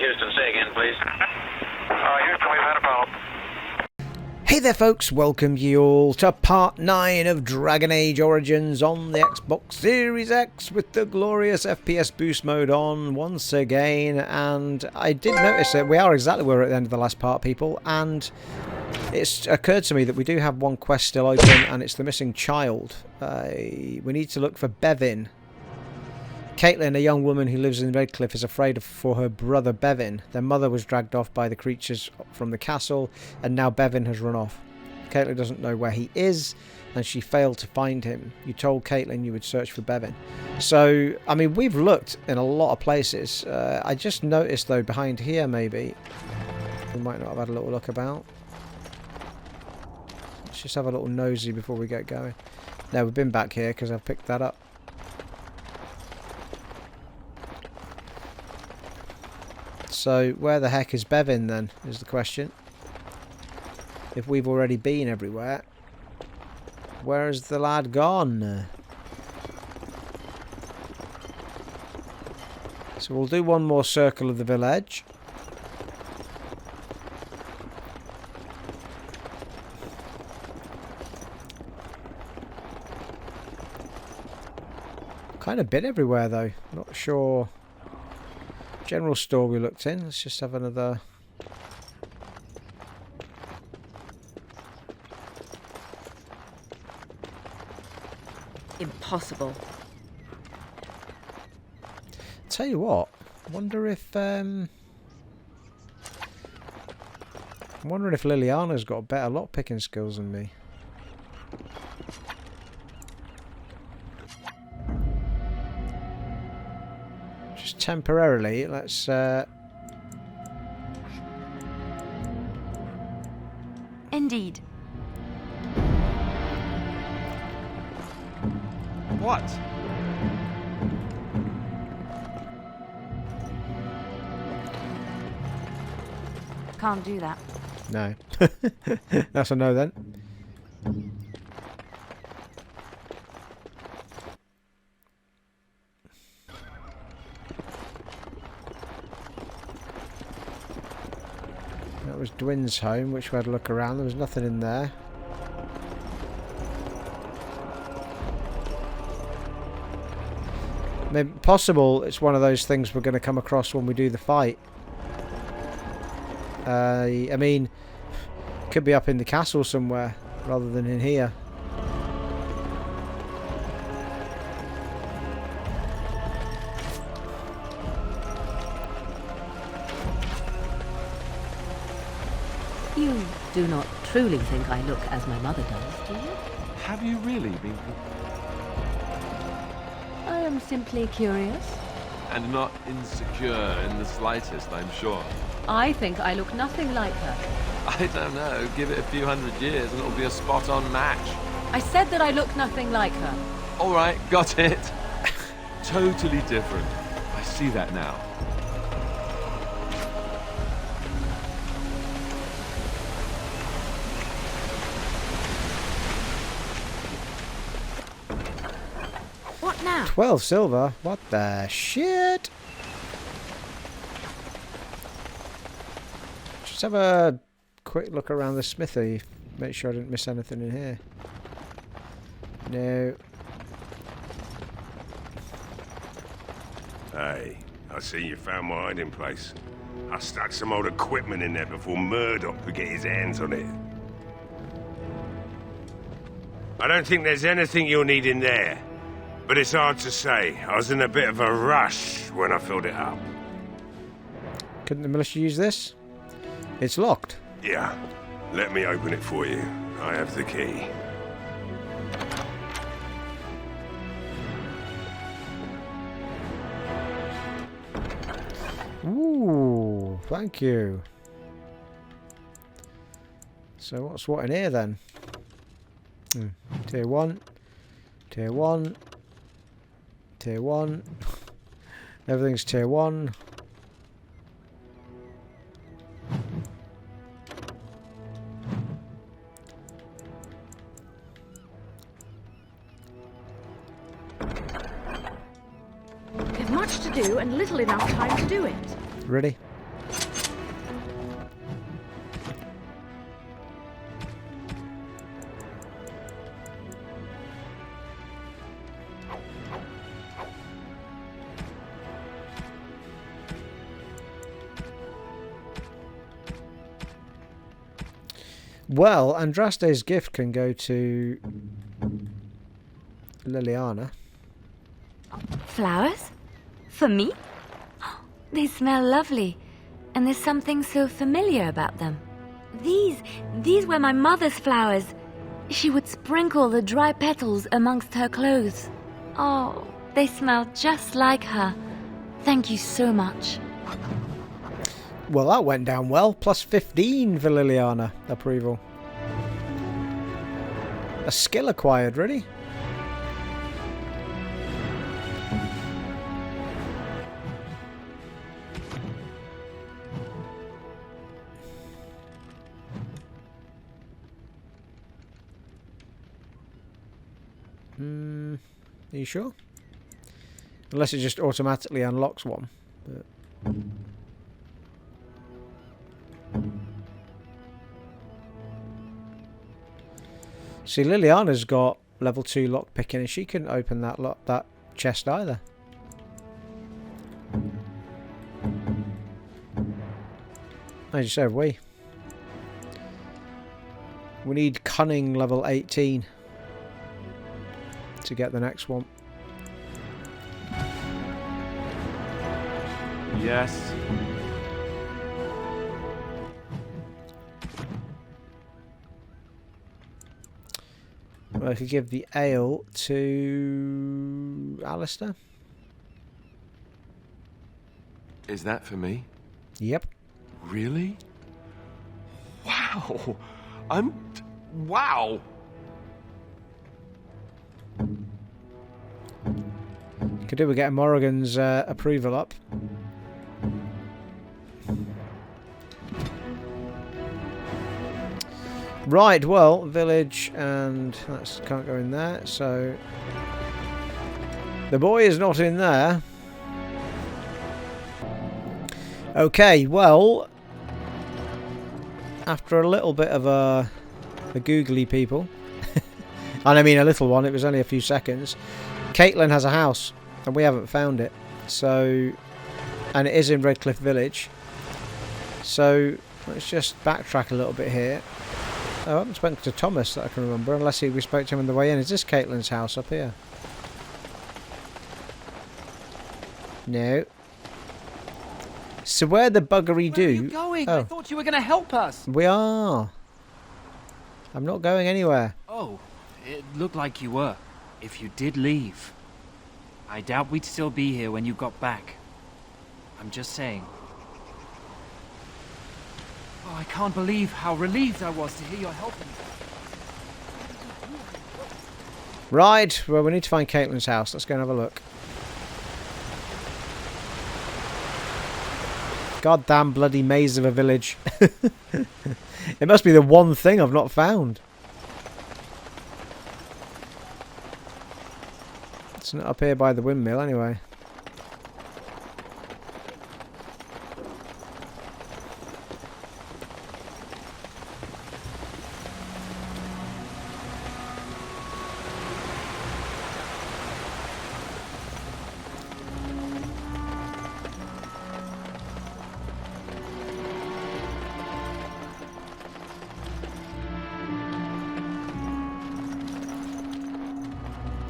Houston, say again, please. Houston, we've had a problem. Hey there folks, welcome you all to part 9 of Dragon Age Origins on the Xbox Series X with the glorious FPS Boost Mode on once again. And I did notice that we are exactly where we're at the end of the last part, people, and it's occurred to me that we do have one quest still open, and it's the missing child. We need to look for Bevin. Kaitlyn, a young woman who lives in Redcliffe, is afraid for her brother Bevin. Their mother was dragged off by the creatures from the castle, and now Bevin has run off. Kaitlyn doesn't know where he is, and she failed to find him. You told Kaitlyn you would search for Bevin. So, I mean, we've looked in a lot of places. I just noticed, though, behind here, maybe, we might not have had a little look about. Let's just have a little nosy before we get going. No, we've been back here because I've picked that up. So, where the heck is Bevin then, is the question. If we've already been everywhere, where has the lad gone? So we'll do one more circle of the village. Kind of been everywhere though, not sure. General store we looked in. Let's just have another. Impossible. Tell you what, I wonder if I'm wondering if Liliana's got better lock picking skills than me. Temporarily, let's Indeed. What? Can't do that. no. That's a no then. That was Dwyn's home, which we had a look around. There was nothing in there. Maybe possible it's one of those things we're going to come across when we do the fight. I mean, could be up in the castle somewhere rather than in here. You do not truly think I look as my mother does, do you? Have you really been... I am simply curious. And not insecure in the slightest, I'm sure. I think I look nothing like her. I don't know. Give it a few hundred years and it'll be a spot-on match. I said that I look nothing like her. All right, got it. Totally different. I see that now. What now? 12 silver? What the shit? Just have a quick look around the smithy. Make sure I didn't miss anything in here. No. Hey, I see you found my hiding place. I stuck some old equipment in there before Murdoch could get his hands on it. I don't think there's anything you'll need in there. But it's hard to say. I was in a bit of a rush when I filled it up. Couldn't the militia use this? It's locked. Yeah. Let me open it for you. I have the key. Ooh, thank you. So what's what in here then? Tier 1. Tier 1. Tier 1. Everything's tier 1. We have much to do and little enough time to do it. Ready? Well, Andraste's gift can go to Liliana. Flowers? For me? They smell lovely, and there's something so familiar about them. These were my mother's flowers. She would sprinkle the dry petals amongst her clothes. Oh, they smell just like her. Thank you so much. Well, that went down well. Plus 15 for Liliana approval. A skill acquired, really? Are you sure? Unless it just automatically unlocks one. But... See, Liliana's got level 2 lock picking, and she couldn't open that chest either. As you said, we need cunning level 18 to get the next one. Yes. Well, I could give the ale to Alistair. Is that for me? Yep. Really? Wow. Wow. Could do with getting Morrigan's approval up. Right, well, village, and that can't go in there, so the boy is not in there. Okay, well, after a little bit of the googly people, and I mean a little one, it was only a few seconds, Kaitlyn has a house, and we haven't found it, so, and it is in Redcliffe village, so let's just backtrack a little bit here. I haven't spoken to Thomas that I can remember, unless we spoke to him on the way in. Is this Kaitlyn's house up here? No. So where the buggery do? Where are you going? Oh. I thought you were going to help us. We are. I'm not going anywhere. Oh, it looked like you were. If you did leave, I doubt we'd still be here when you got back. I'm just saying. Oh, I can't believe how relieved I was to hear you're helping me. Right, well, we need to find Kaitlyn's house. Let's go and have a look. Goddamn bloody maze of a village. It must be the one thing I've not found. It's not up here by the windmill anyway.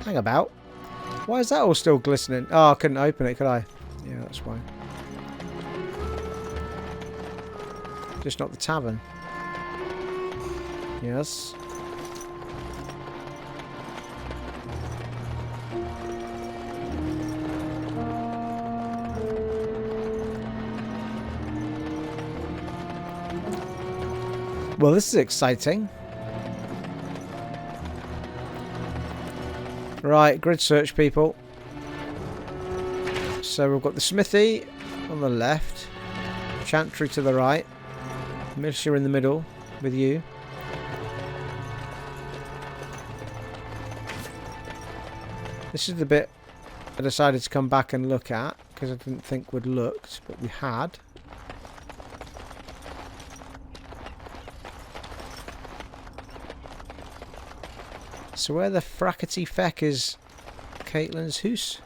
Hang about. Why is that all still glistening? Oh, I couldn't open it, could I? Yeah, that's why. Just not the tavern. Yes. Well, this is exciting. Right, grid search, people. So we've got the smithy on the left, chantry to the right, militia in the middle with you. This is the bit I decided to come back and look at because I didn't think we'd looked, but we had. So where the frackety feck is Kaitlyn's house?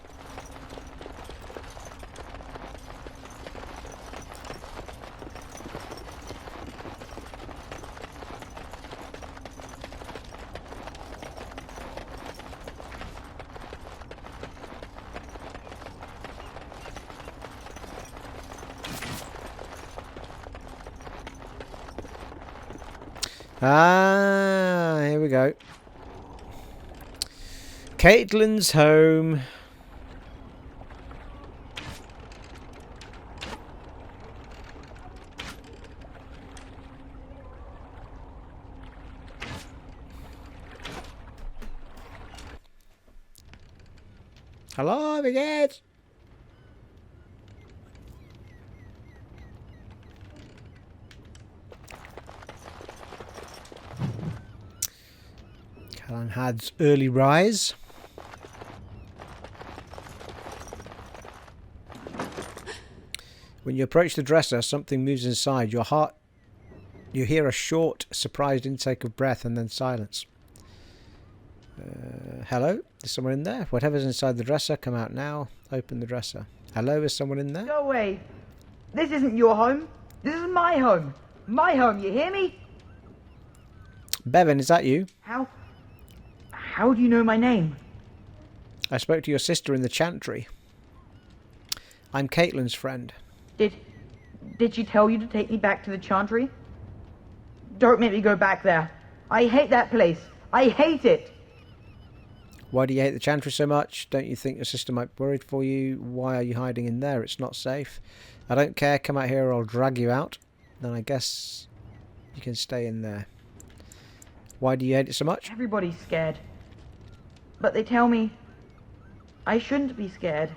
Ah, here we go. Kaitlyn's home. Hello, my kids. Callan Had's early rise. When you approach the dresser, something moves inside. You hear a short, surprised intake of breath and then silence. Hello? Is someone in there? Whatever's inside the dresser, come out now. Open the dresser. Hello? Is someone in there? Go away. This isn't your home. This is my home. My home, you hear me? Bevin, is that you? How do you know my name? I spoke to your sister in the chantry. I'm Kaitlyn's friend. Did she tell you to take me back to the chantry? Don't make me go back there. I hate that place. I hate it. Why do you hate the chantry so much? Don't you think your sister might be worried for you? Why are you hiding in there? It's not safe. I don't care. Come out here or I'll drag you out. Then I guess you can stay in there. Why do you hate it so much? Everybody's scared. But they tell me I shouldn't be scared.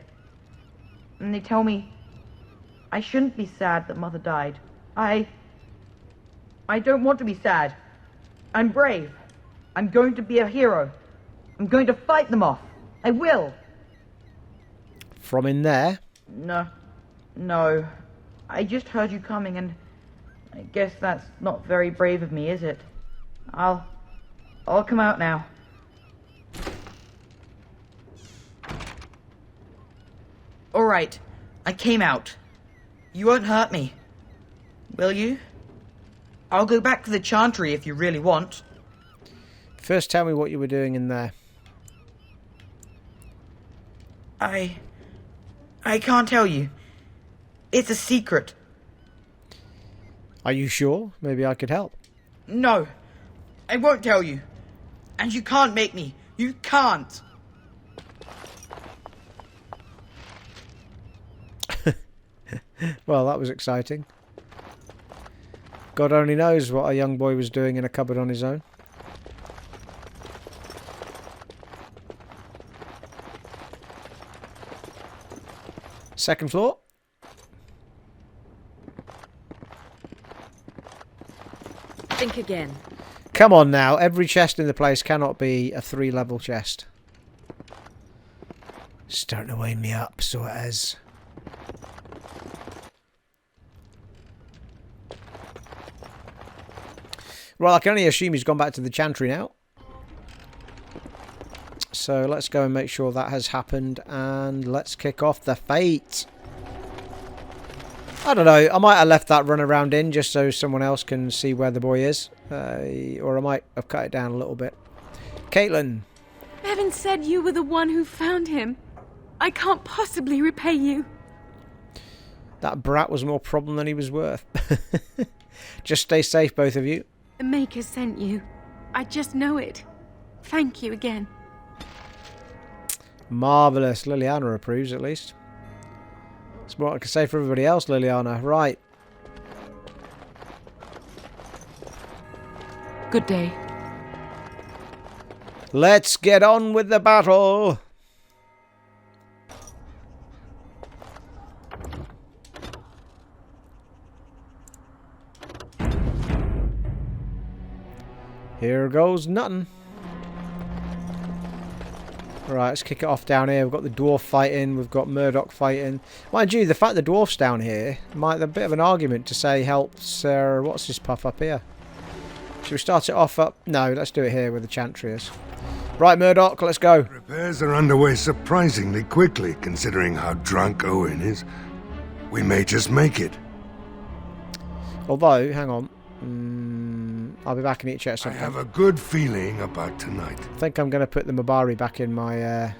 And they tell me I shouldn't be sad that Mother died. I don't want to be sad. I'm brave. I'm going to be a hero. I'm going to fight them off. I will. From in there? No. I just heard you coming and I guess that's not very brave of me, is it? I'll come out now. Alright, I came out. You won't hurt me. Will you? I'll go back to the chantry if you really want. First tell me what you were doing in there. I can't tell you. It's a secret. Are you sure? Maybe I could help. No, I won't tell you. And you can't make me. You can't. Well, that was exciting. God only knows what a young boy was doing in a cupboard on his own. Second floor. Think again. Come on now, every chest in the place cannot be a 3-level chest. Starting to wind me up, so it is. Well, I can only assume he's gone back to the chantry now. So let's go and make sure that has happened, and let's kick off the fight. I don't know, I might have left that run around in just so someone else can see where the boy is. Or I might have cut it down a little bit. Kaitlyn. Bevin said you were the one who found him. I can't possibly repay you. That brat was more problem than he was worth. Just stay safe, both of you. The Maker sent you. I just know it. Thank you again. Marvellous. Liliana approves, at least. That's what I can say for everybody else, Liliana. Right. Good day. Let's get on with the battle. Here goes nothing. Right, let's kick it off down here. We've got the dwarf fighting. We've got Murdoch fighting. Mind you, the fact the dwarf's down here might be a bit of an argument to say helps. What's this puff up here? Should we start it off up? No, let's do it here where the chantry is. Right, Murdoch, let's go. Repairs are underway surprisingly quickly, considering how drunk Owen is. We may just make it. Although, hang on. I'll be back in each at some I point. have a good feeling about tonight. I think I'm going to put the Mabari back in my...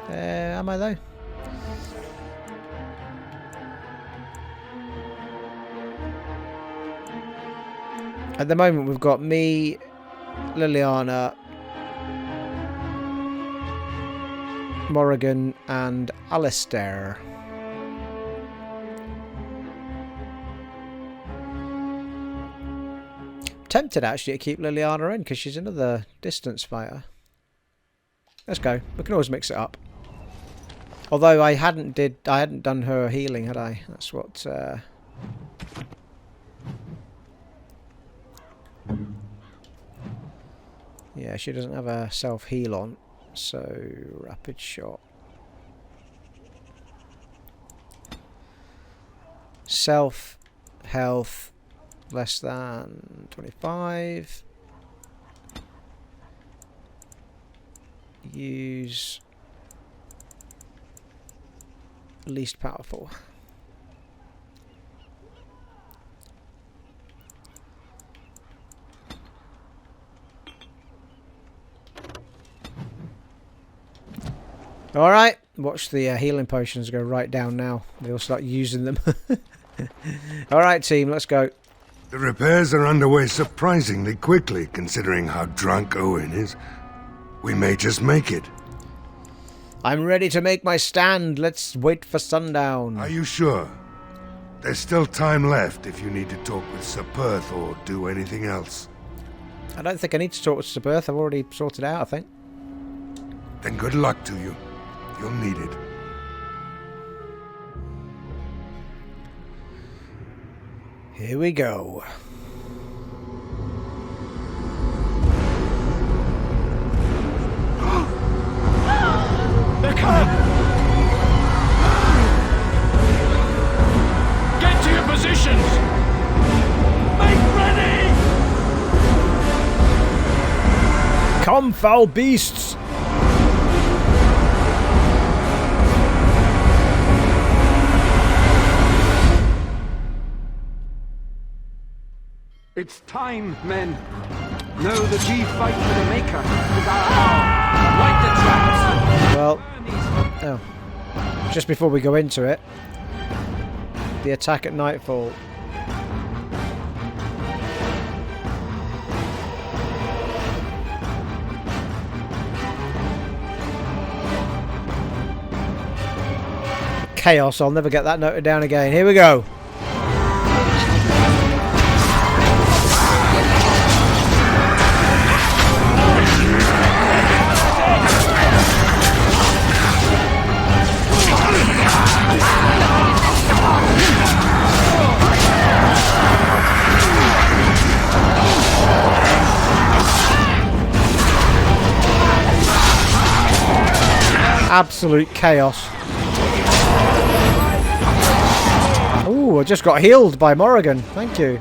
am I though? At the moment, we've got me, Liliana, Morrigan, and Alistair. Tempted actually to keep Liliana in because she's another distance fighter. Let's go. We can always mix it up. Although I hadn't done her healing, had I? That's what. Yeah, she doesn't have a self heal on, so rapid shot. Self health less than 25. Use least powerful. Alright, watch the healing potions go right down now. They'll start using them. Alright team, let's go. The repairs are underway surprisingly quickly, considering how drunk Owen is. We may just make it. I'm ready to make my stand. Let's wait for sundown. Are you sure? There's still time left if you need to talk with Sir Perth or do anything else. I don't think I need to talk with Sir Perth. I've already sorted it out, I think. Then good luck to you. You'll need it. Here we go. They're coming! Get to your positions! Make ready! Come, foul beasts! It's time, men. Know that ye fight for the Maker with our arm. Light the traps. Well, oh. Just before we go into it, the attack at nightfall. Chaos, I'll never get that noted down again. Here we go. Absolute chaos. Ooh, I just got healed by Morrigan. Thank you.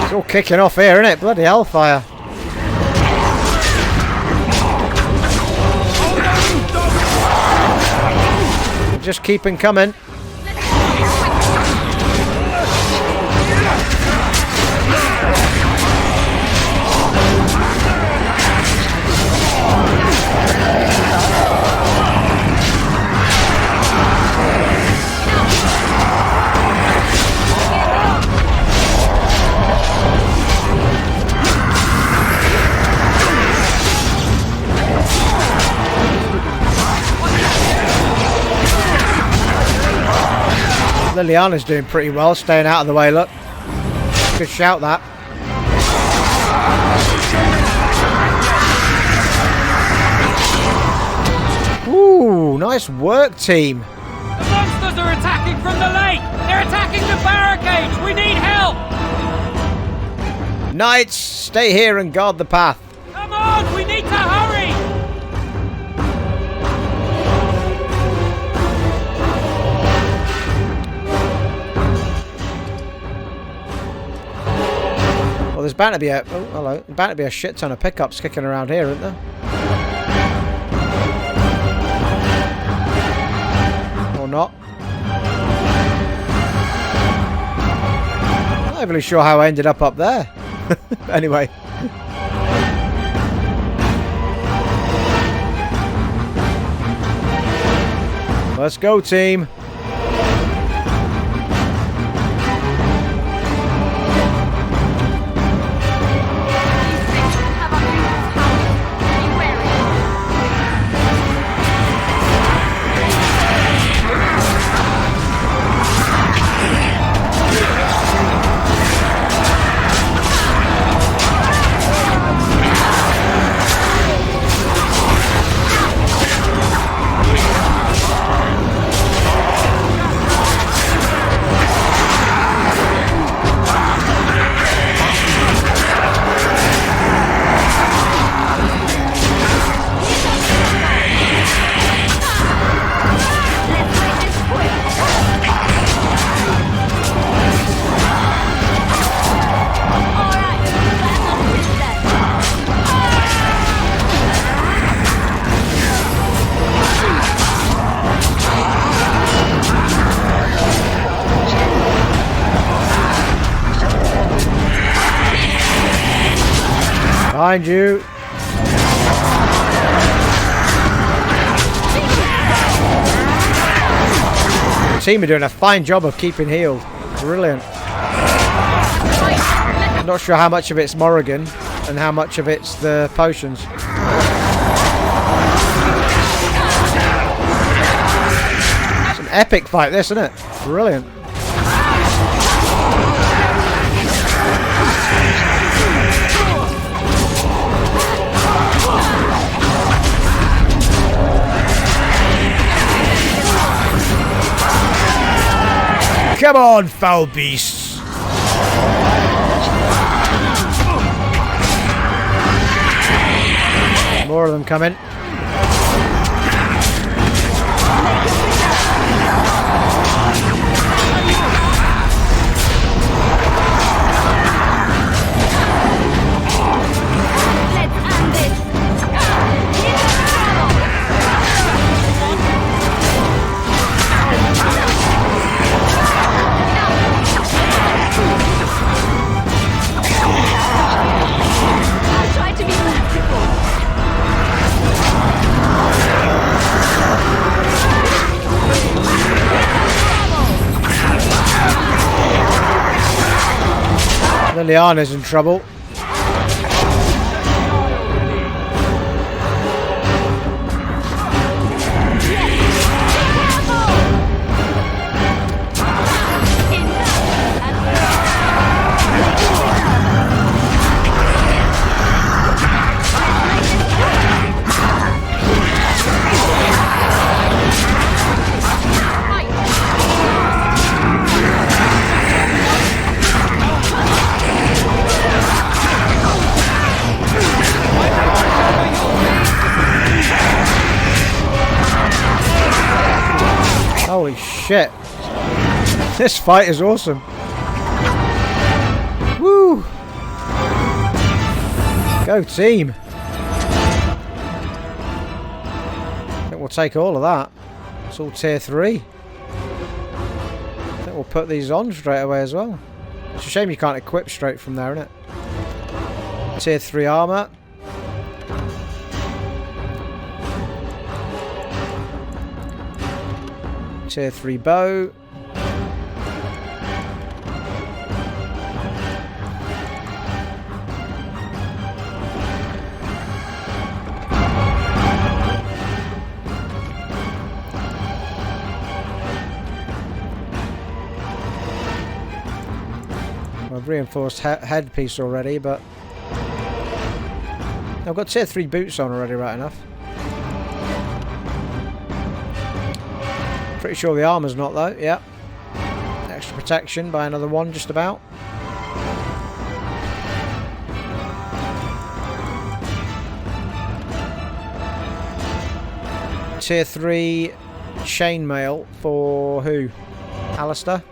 It's all kicking off here, isn't it? Bloody hellfire. Just keeping coming. Liliana's doing pretty well, staying out of the way, look. Good shout, that. Ooh, nice work, team. The monsters are attacking from the lake! They're attacking the barricades! We need help! Knights, stay here and guard the path. Come on, we need to hurry! Well, there's bound to be a bound to be a shit ton of pickups kicking around here, isn't there? Or not? Not really sure how I ended up there. Anyway. Let's go, team. Behind you. The team are doing a fine job of keeping healed. Brilliant. I'm not sure how much of it's Morrigan and how much of it's the potions. It's an epic fight, this, isn't it? Brilliant. Come on, foul beasts! More of them coming. Liliana's in trouble. Holy shit. This fight is awesome. Woo! Go team. I think we'll take all of that. It's all tier 3. I think we'll put these on straight away as well. It's a shame you can't equip straight from there, isn't it? Tier 3 armor. Tier 3 bow. I've reinforced headpiece already, but I've got tier 3 boots on already, right enough. Pretty sure the armor's not though, yeah. Extra protection by another one just about. Tier 3 chainmail for who? Alistair?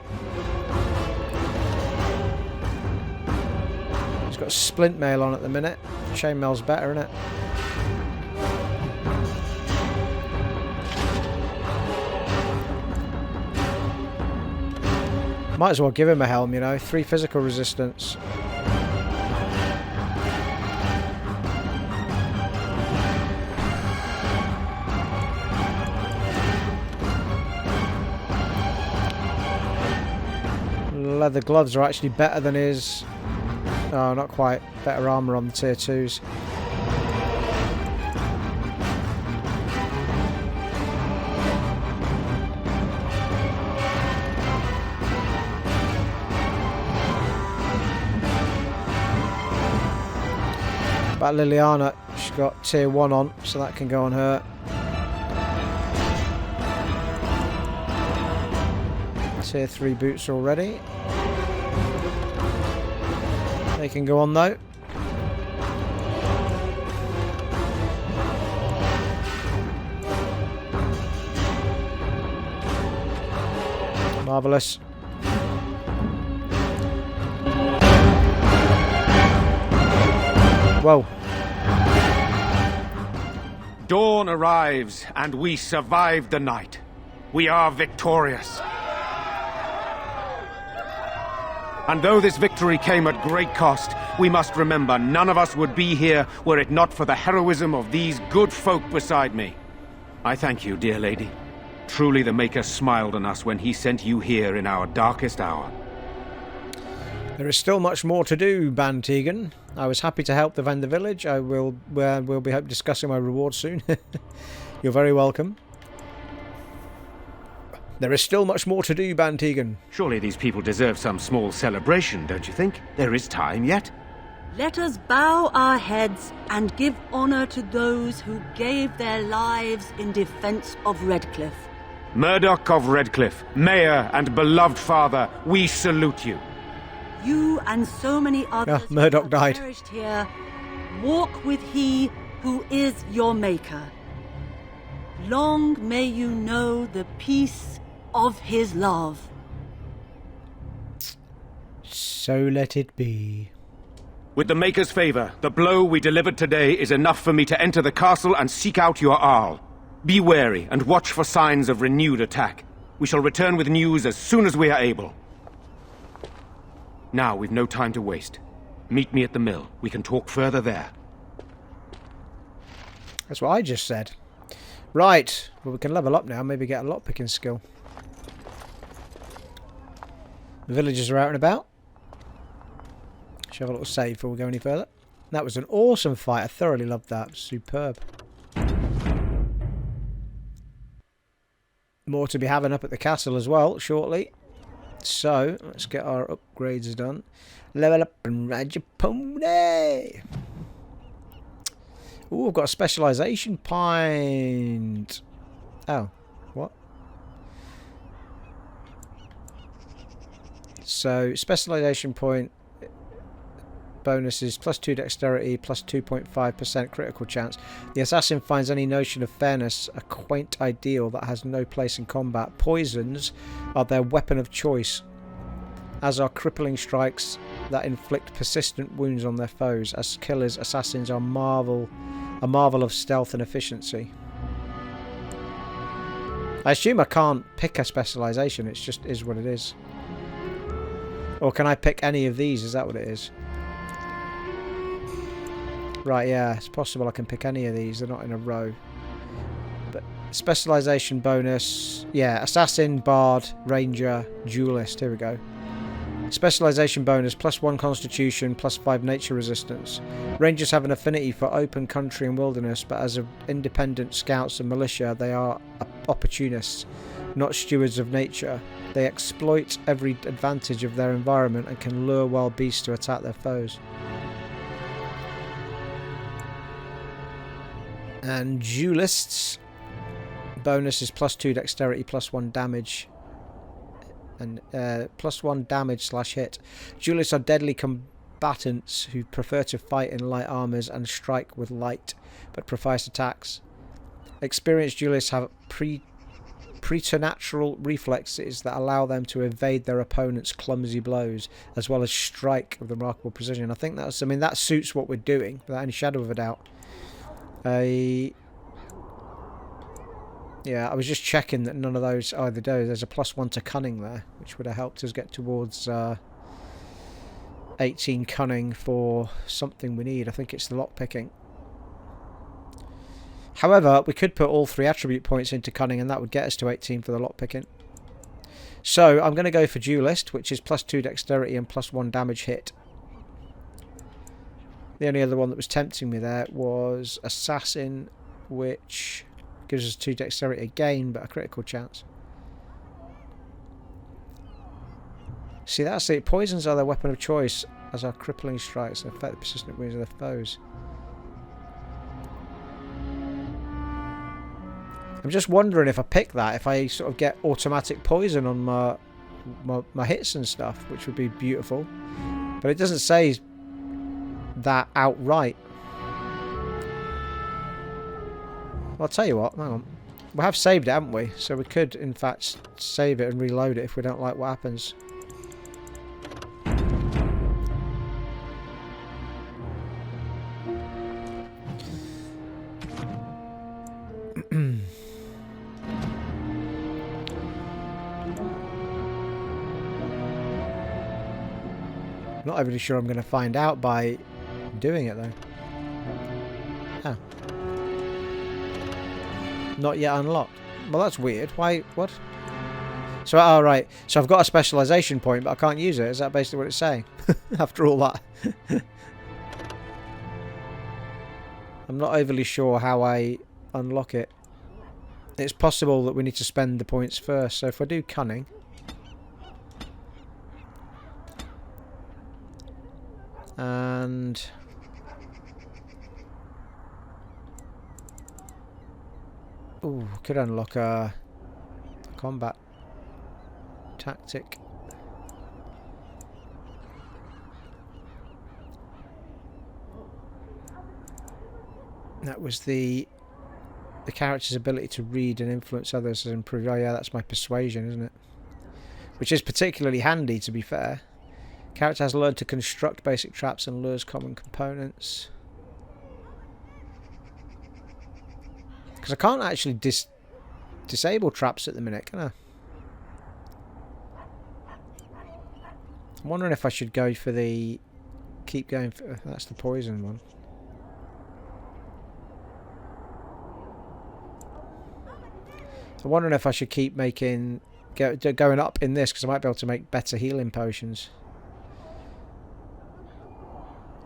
He's got splint mail on at the minute. Chainmail's better, isn't it? Might as well give him a helm, you know. 3 physical resistance. Leather gloves are actually better than his... Oh, not quite. Better armour on the tier 2s. But Liliana, she's got tier 1 on, so that can go on her. Tier 3 boots already. They can go on though. Marvellous. Whoa. Dawn arrives, and we survived the night. We are victorious. And though this victory came at great cost, we must remember none of us would be here were it not for the heroism of these good folk beside me. I thank you, dear lady. Truly the Maker smiled on us when he sent you here in our darkest hour. There is still much more to do, Bann Teagan. I was happy to help defend the village. I will we'll be discussing my reward soon. You're very welcome. There is still much more to do, Bann Teagan. Surely these people deserve some small celebration, don't you think? There is time yet. Let us bow our heads and give honor to those who gave their lives in defense of Redcliffe. Murdoch of Redcliffe, Mayor and beloved father, we salute you. You and so many others Murdoch who died. have perished here, walk with he who is your Maker. Long may you know the peace of his love. So let it be. With the Maker's favor, the blow we delivered today is enough for me to enter the castle and seek out your Arl. Be wary and watch for signs of renewed attack. We shall return with news as soon as we are able. Now we've no time to waste. Meet me at the mill. We can talk further there. That's what I just said. Right. Well, we can level up now. Maybe get a lockpicking skill. The villagers are out and about. Should have a little save before we go any further. That was an awesome fight. I thoroughly loved that. Superb. More to be having up at the castle as well shortly. So, let's get our upgrades done. Level up and ride your pony. Ooh, I've got a specialisation point. Oh, what? So, specialisation point bonus is +2 dexterity, +2.5% critical chance. The assassin finds any notion of fairness a quaint ideal that has no place in combat. Poisons are their weapon of choice, as are crippling strikes that inflict persistent wounds on their foes. As killers, assassins are a marvel of stealth and efficiency. I assume I can't pick a specialisation, it just is what it is. Or can I pick any of these? Is that what it is? Right, yeah, it's possible I can pick any of these. They're not in a row. But specialisation bonus, yeah, assassin, bard, ranger, duelist. Here we go. Specialisation bonus, +1 constitution, +5 nature resistance. Rangers have an affinity for open country and wilderness, but as independent scouts and militia, they are opportunists, not stewards of nature. They exploit every advantage of their environment and can lure wild beasts to attack their foes. And duelists, bonus is +2 dexterity, +1 damage, and +1 damage / hit. Duelists are deadly combatants who prefer to fight in light armors and strike with light, but precise attacks. Experienced duelists have preternatural reflexes that allow them to evade their opponent's clumsy blows, as well as strike with remarkable precision. I think that's, I mean, that suits what we're doing, without any shadow of a doubt. Yeah, I was just checking that none of those either do. There's a +1 to cunning there, which would have helped us get towards 18 cunning for something we need. I think it's the lockpicking. However, we could put all 3 attribute points into cunning and that would get us to 18 for the lockpicking. So I'm going to go for duelist, which is +2 dexterity and +1 damage hit. The only other one that was tempting me there was assassin, which gives us 2 dexterity again, but a critical chance. See, that's it. Poisons are their weapon of choice, as our crippling strikes affect the persistent wounds of their foes. I'm just wondering if I pick that, if I sort of get automatic poison on my hits and stuff, which would be beautiful. But it doesn't say that outright. Well, I'll tell you what, hang on. We have saved it, haven't we? So we could, in fact, save it and reload it if we don't like what happens. Not overly sure I'm going to find out by doing it though. Oh. Not yet unlocked. Well, that's weird. Why? What? So, oh right. So I've got a specialization point, but I can't use it. Is that basically what it's saying? After all that. I'm not overly sure how I unlock it. It's possible that we need to spend the points first. So if I do cunning. And ooh, could unlock a combat tactic. That was the character's ability to read and influence others has improved. Oh yeah, that's my persuasion, isn't it? Which is particularly handy, to be fair. Character has learned to construct basic traps and lures common components. Because I can't actually disable traps at the minute, can I? I'm wondering if I should go for the... Keep going for... That's the poison one. I'm wondering if I should keep making... going up in this, because I might be able to make better healing potions.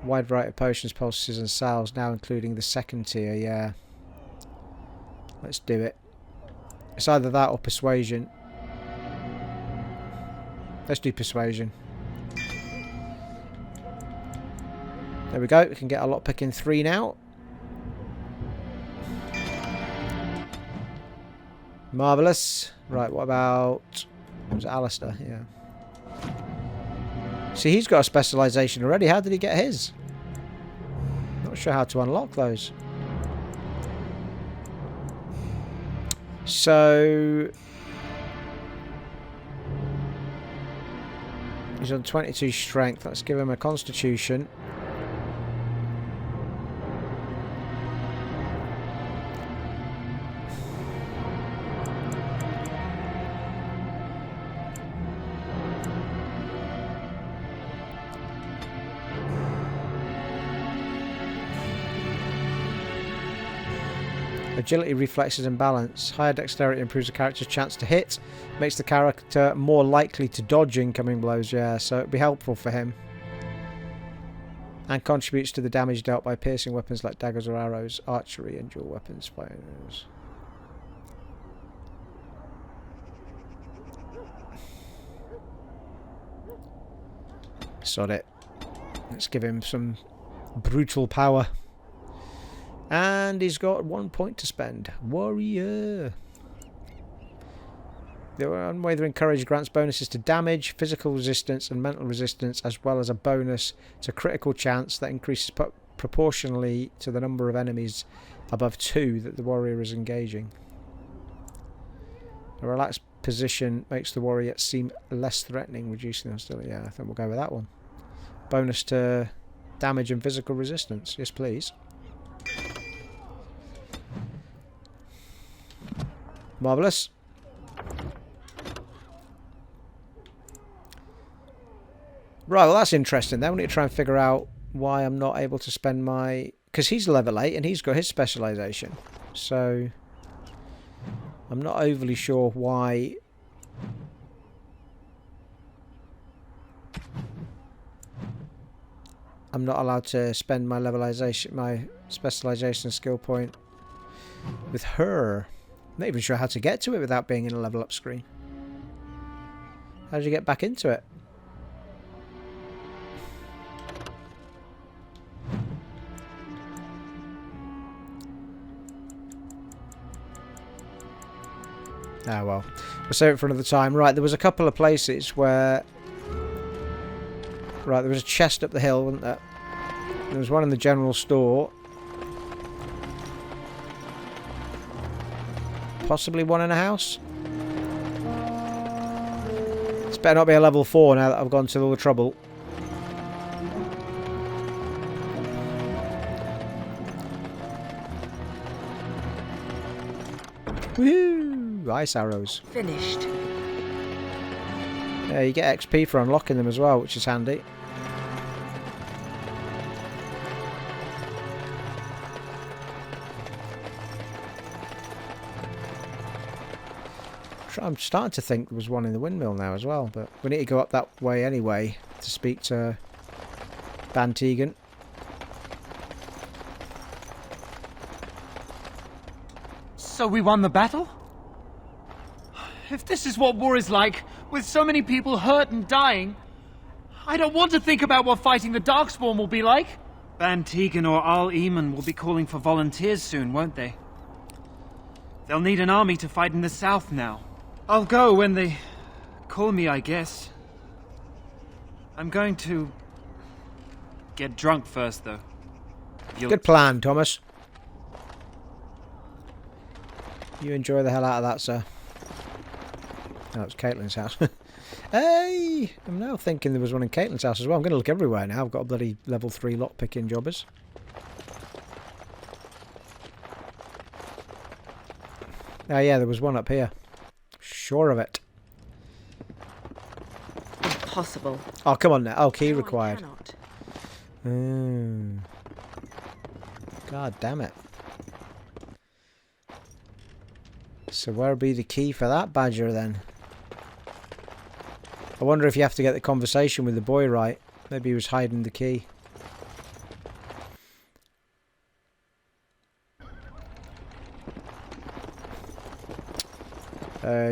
Wide variety of potions, pulses and salves, now including the second tier, yeah. Let's do it. It's either that or persuasion. Let's do persuasion. There we go, we can get a lockpick in 3 now. Marvellous. Right, what about... Was it Alistair? Yeah. See, he's got a specialisation already. How did he get his? Not sure how to unlock those. So... He's on 22 strength. Let's give him a constitution. Agility, reflexes and balance. Higher dexterity improves the character's chance to hit. Makes the character more likely to dodge incoming blows, yeah, so it'd be helpful for him. And contributes to the damage dealt by piercing weapons like daggers or arrows, archery and dual weapons. Fighters. Sod it. Let's give him some brutal power. And he's got 1 point to spend. Warrior. The Unwavering Encourage grants bonuses to damage, physical resistance and mental resistance, as well as a bonus to critical chance that increases proportionally to the number of enemies above 2 that the warrior is engaging. A relaxed position makes the warrior seem less threatening, reducing the hostility. Yeah, I think we'll go with that one. Bonus to damage and physical resistance. Yes, please. Marvellous. Right, well that's interesting. Then we need to try and figure out why I'm not able to spend my... Because he's level 8 and he's got his specialisation. So... I'm not overly sure why... I'm not allowed to spend my levelization, my specialization skill point with her. I'm not even sure how to get to it without being in a level up screen. How did you get back into it? Ah well, we'll save it for another time. Right, there was a couple of places where... Right, there was a chest up the hill, wasn't there? There was one in the general store. Possibly one in a house. This better not be a level 4 now that I've gone to all the trouble. Woohoo! Ice arrows. Finished. Yeah, you get XP for unlocking them as well, which is handy. I'm starting to think there was one in the windmill now as well, but we need to go up that way anyway to speak to Bann Teagan. So we won the battle? If this is what war is like, with so many people hurt and dying, I don't want to think about what fighting the Darkspawn will be like. Bann Teagan or Arl Eamon will be calling for volunteers soon, won't they? They'll need an army to fight in the south now. I'll go when they call me, I guess. I'm going to get drunk first, though. Good plan, Thomas. You enjoy the hell out of that, sir. Oh, it's Kaitlyn's house. Hey! I'm now thinking there was one in Kaitlyn's house as well. I'm going to look everywhere now. I've got a bloody level 3 lockpicking jobbers. Oh yeah, there was one up here. Sure of it. Impossible. Oh, come on now. Oh, key No, required. God damn it. So where'll be the key for that badger then? I wonder if you have to get the conversation with the boy right. Maybe he was hiding the key.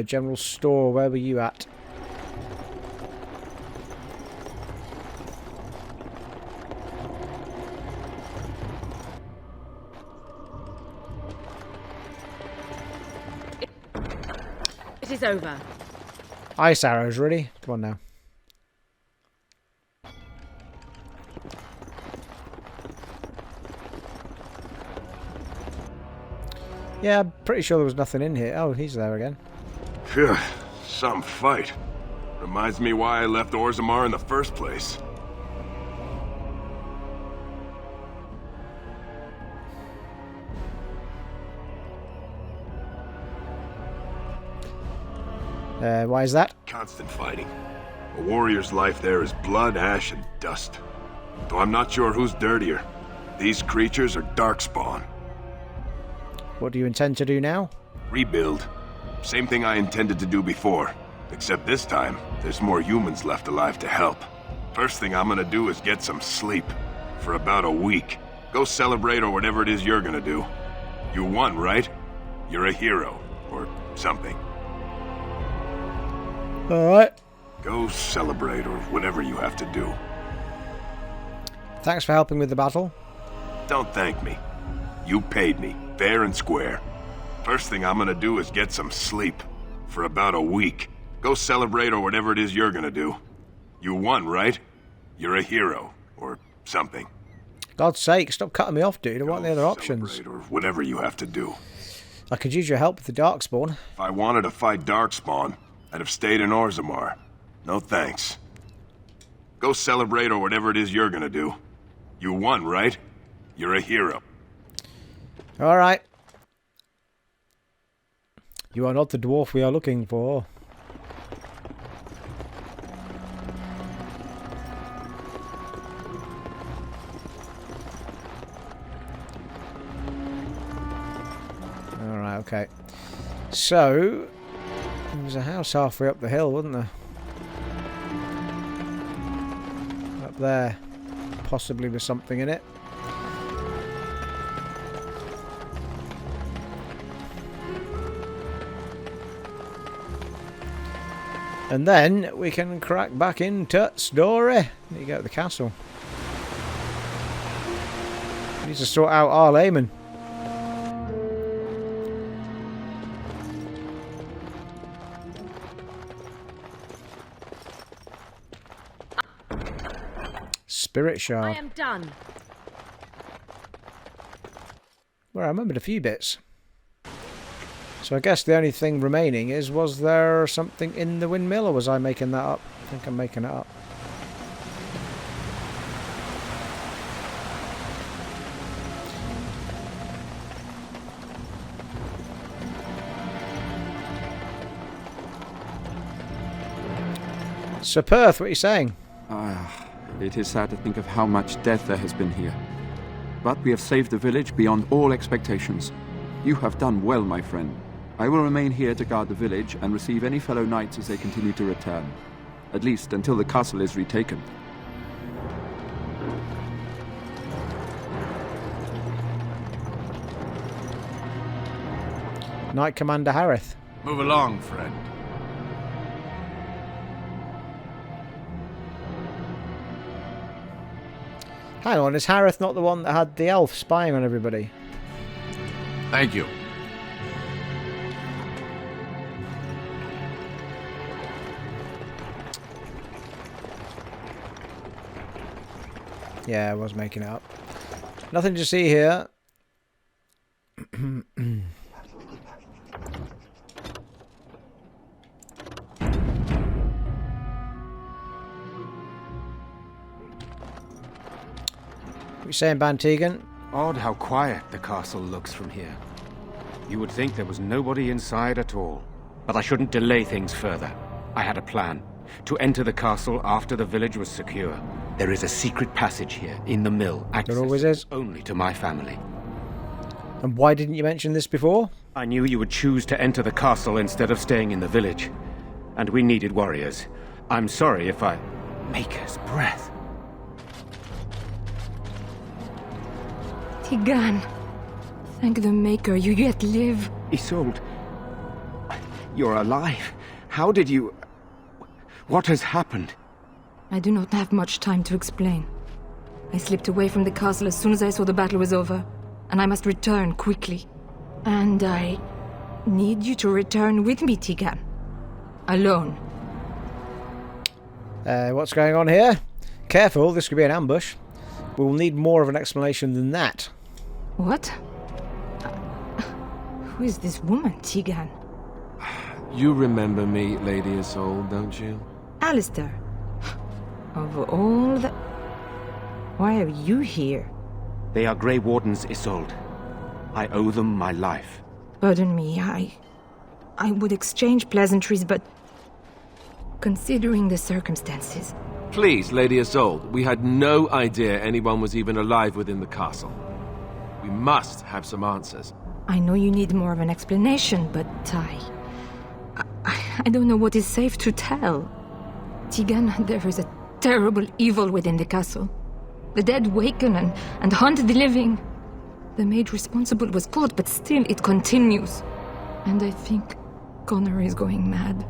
General store, where were you at? It is over. Ice arrows, really? Come on now. Yeah, I'm pretty sure there was nothing in here. Oh, he's there again. Phew, some fight. Reminds me why I left Orzammar in the first place. Why is that? Constant fighting. A warrior's life there is blood, ash, and dust. Though I'm not sure who's dirtier. These creatures are Darkspawn. What do you intend to do now? Rebuild. Same thing I intended to do before. Except this time, there's more humans left alive to help. First thing I'm gonna do is get some sleep. For about a week. Go celebrate or whatever it is you're gonna do. You won, right? You're a hero. Or something. Alright. Go celebrate or whatever you have to do. Thanks for helping with the battle. Don't thank me. You paid me, fair and square. First thing I'm gonna do is get some sleep. For about a week. Go celebrate or whatever it is you're gonna do. You won, right? You're a hero. Or something. God's sake, stop cutting me off, dude. I want the other options. Or whatever you have to do. I could use your help with the Darkspawn. If I wanted to fight Darkspawn, I'd have stayed in Orzammar. No thanks. Go celebrate or whatever it is you're gonna do. You won, right? You're a hero. Alright. You are not the dwarf we are looking for. Alright, okay. So, there was a house halfway up the hill, wasn't there? Up there. Possibly with something in it. And then we can crack back into story. There you go, the castle. We need to sort out Arlessa. Spirit shard. I am done. Well, I remembered a few bits. So I guess the only thing remaining is, was there something in the windmill, or was I making that up? I think I'm making it up. So Perth, what are you saying? It is sad to think of how much death there has been here. But we have saved the village beyond all expectations. You have done well, my friend. I will remain here to guard the village and receive any fellow knights as they continue to return. At least until the castle is retaken. Knight Commander Harrith. Move along, friend. Hang on, is Harrith not the one that had the elf spying on everybody? Thank you. Yeah, I was making it up. Nothing to see here. What are you saying, Bann Teagan? Odd how quiet the castle looks from here. You would think there was nobody inside at all. But I shouldn't delay things further. I had a plan. To enter the castle after the village was secure. There is a secret passage here, in the mill. There always is. Only to my family. And why didn't you mention this before? I knew you would choose to enter the castle instead of staying in the village. And we needed warriors. I'm sorry if I... Maker's breath. Teagan, thank the Maker you yet live. Isolde, you're alive. How did you... What has happened? I do not have much time to explain. I slipped away from the castle as soon as I saw the battle was over, and I must return quickly. And I need you to return with me, Teagan. Alone. What's going on here? Careful, this could be an ambush. We'll need more of an explanation than that. What? Who is this woman, Teagan? You remember me, Lady Isolde, don't you? Alistair. Of all the... Why are you here? They are Grey Wardens, Isolde. I owe them my life. Pardon me, I would exchange pleasantries, but... Considering the circumstances... Please, Lady Isolde, we had no idea anyone was even alive within the castle. We must have some answers. I know you need more of an explanation, but I don't know what is safe to tell. Teagan, there is a terrible evil within the castle. The dead waken and haunt the living. The maid responsible was caught, but still it continues. And I think Connor is going mad.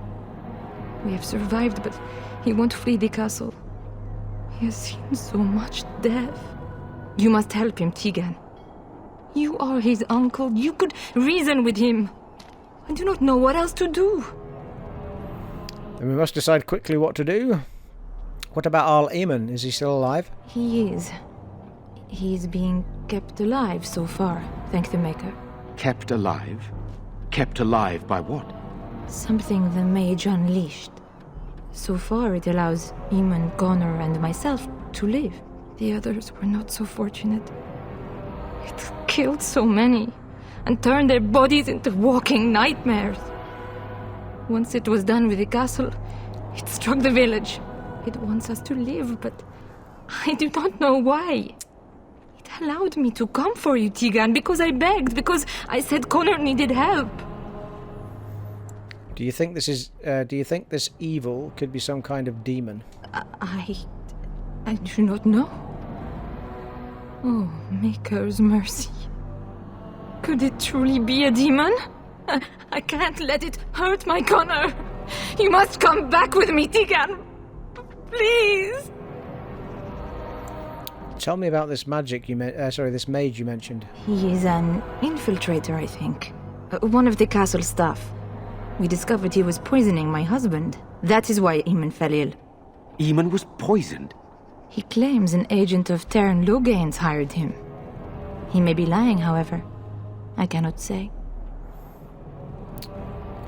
We have survived, but he won't flee the castle. He has seen so much death. You must help him, Teagan. You are his uncle. You could reason with him. I do not know what else to do. Then we must decide quickly what to do. What about Arlessa? Is he still alive? He is. He is being kept alive so far, thank the Maker. Kept alive? Kept alive by what? Something the mage unleashed. So far it allows Eamon, Connor and myself to live. The others were not so fortunate. It killed so many, and turned their bodies into walking nightmares. Once it was done with the castle, it struck the village. It wants us to live, but I do not know why. It allowed me to come for you, Teagan, because I begged, because I said Connor needed help. Do you think this is? Do you think this evil could be some kind of demon? I do not know. Oh, Maker's mercy. Could it truly be a demon? I can't let it hurt my Connor. You must come back with me, Teagan. Please. Tell me about this magic you this mage you mentioned. He is an infiltrator, I think. One of the castle staff. We discovered he was poisoning my husband. That is why Eamon fell ill. Eamon was poisoned? He claims an agent of Terran Logain's hired him. He may be lying, however. I cannot say.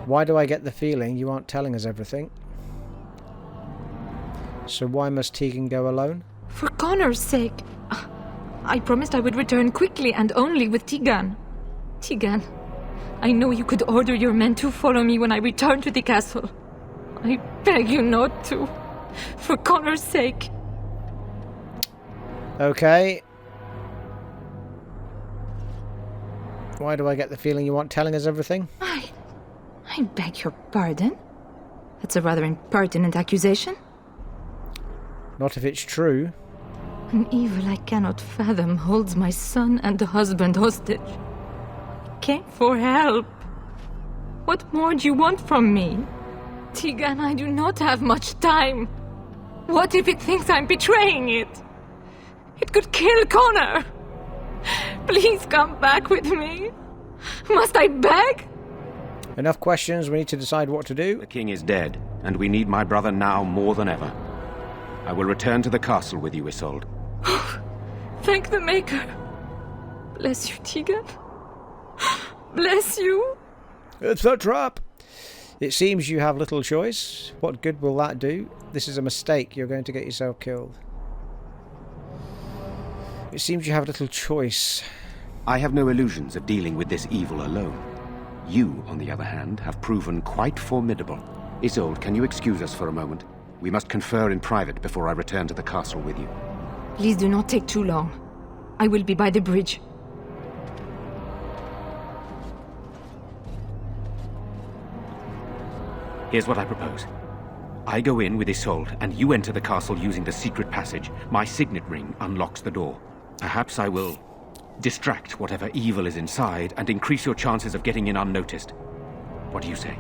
Why do I get the feeling you aren't telling us everything? So why must Teagan go alone? For Connor's sake. I promised I would return quickly and only with Teagan. Teagan, I know you could order your men to follow me when I return to the castle. I beg you not to. For Connor's sake. Okay. Why do I get the feeling you aren't telling us everything? I beg your pardon? That's a rather impertinent accusation. Not if it's true. An evil I cannot fathom holds my son and husband hostage. He came for help. What more do you want from me? Teagan, I do not have much time. What if it thinks I'm betraying it? It could kill Connor. Please come back with me. Must I beg? Enough questions, we need to decide what to do. The king is dead, and we need my brother now more than ever. I will return to the castle with you, Isolde. Thank the Maker. Bless you, Teagan. Bless you. It's a trap. It seems you have little choice. What good will that do? This is a mistake. You're going to get yourself killed. It seems you have little choice. I have no illusions of dealing with this evil alone. You, on the other hand, have proven quite formidable. Isolde, can you excuse us for a moment? We must confer in private before I return to the castle with you. Please do not take too long. I will be by the bridge. Here's what I propose. I go in with Isolde, and you enter the castle using the secret passage. My signet ring unlocks the door. Perhaps I will distract whatever evil is inside and increase your chances of getting in unnoticed. What do you say?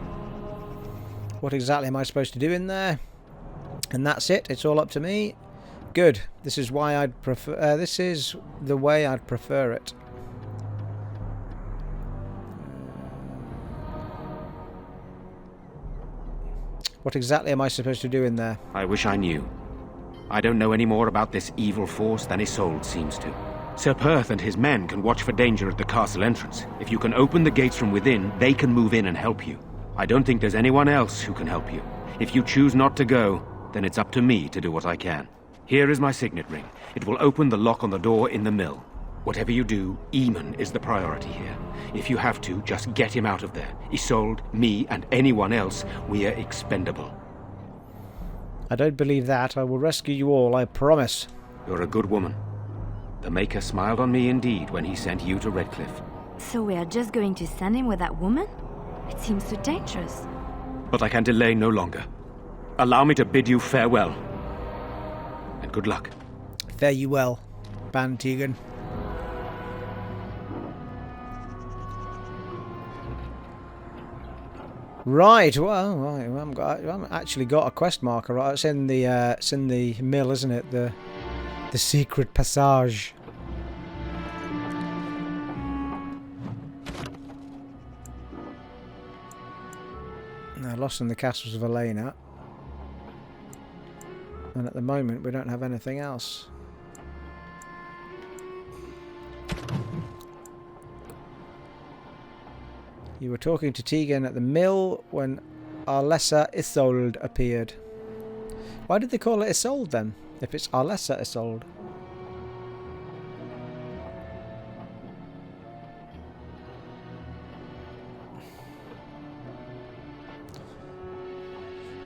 What exactly am I supposed to do in there? And that's it. It's all up to me. Good. This is why I'd prefer. This is the way I'd prefer it. What exactly am I supposed to do in there? I wish I knew. I don't know any more about this evil force than Isolde seems to. Sir Perth and his men can watch for danger at the castle entrance. If you can open the gates from within, they can move in and help you. I don't think there's anyone else who can help you. If you choose not to go, then it's up to me to do what I can. Here is my signet ring. It will open the lock on the door in the mill. Whatever you do, Eamon is the priority here. If you have to, just get him out of there. Isolde, me, and anyone else, we are expendable. I don't believe that. I will rescue you all, I promise. You're a good woman. The Maker smiled on me indeed when he sent you to Redcliffe. So we are just going to send him with that woman? It seems so dangerous. But I can delay no longer. Allow me to bid you farewell. And good luck. Fare you well, Bann Teagan. Right, well, I haven't actually got a quest marker. Right, it's in the mill, isn't it? The secret passage. Now, lost in the castles of Valena. And at the moment, we don't have anything else. You were talking to Teagan at the mill when Arlessa Isolde appeared. Why did they call it Isolde then, if it's Arlessa Isolde?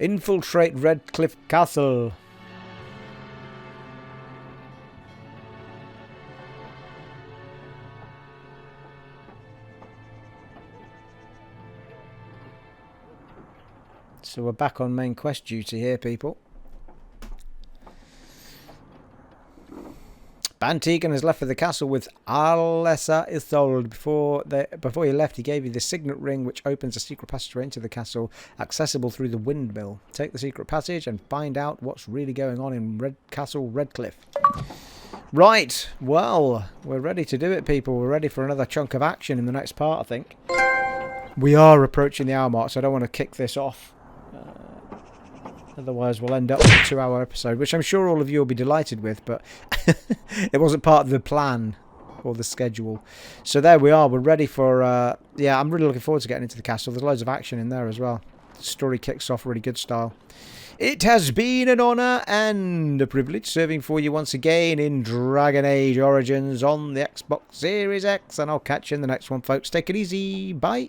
Infiltrate Redcliffe Castle. So we're back on main quest duty here, people. Bann Teagan has left for the castle with Arlessa Isolde. Before he left, he gave you the signet ring, which opens a secret passageway into the castle, accessible through the windmill. Take the secret passage and find out what's really going on in Castle Redcliffe. Right, well, we're ready to do it, people. We're ready for another chunk of action in the next part, I think. We are approaching the hour mark, so I don't want to kick this off. Otherwise, we'll end up with a 2-hour episode, which I'm sure all of you will be delighted with, but it wasn't part of the plan or the schedule. So there we are. We're ready for... yeah, I'm really looking forward to getting into the castle. There's loads of action in there as well. The story kicks off really good style. It has been an honour and a privilege serving for you once again in Dragon Age Origins on the Xbox Series X, and I'll catch you in the next one, folks. Take it easy. Bye.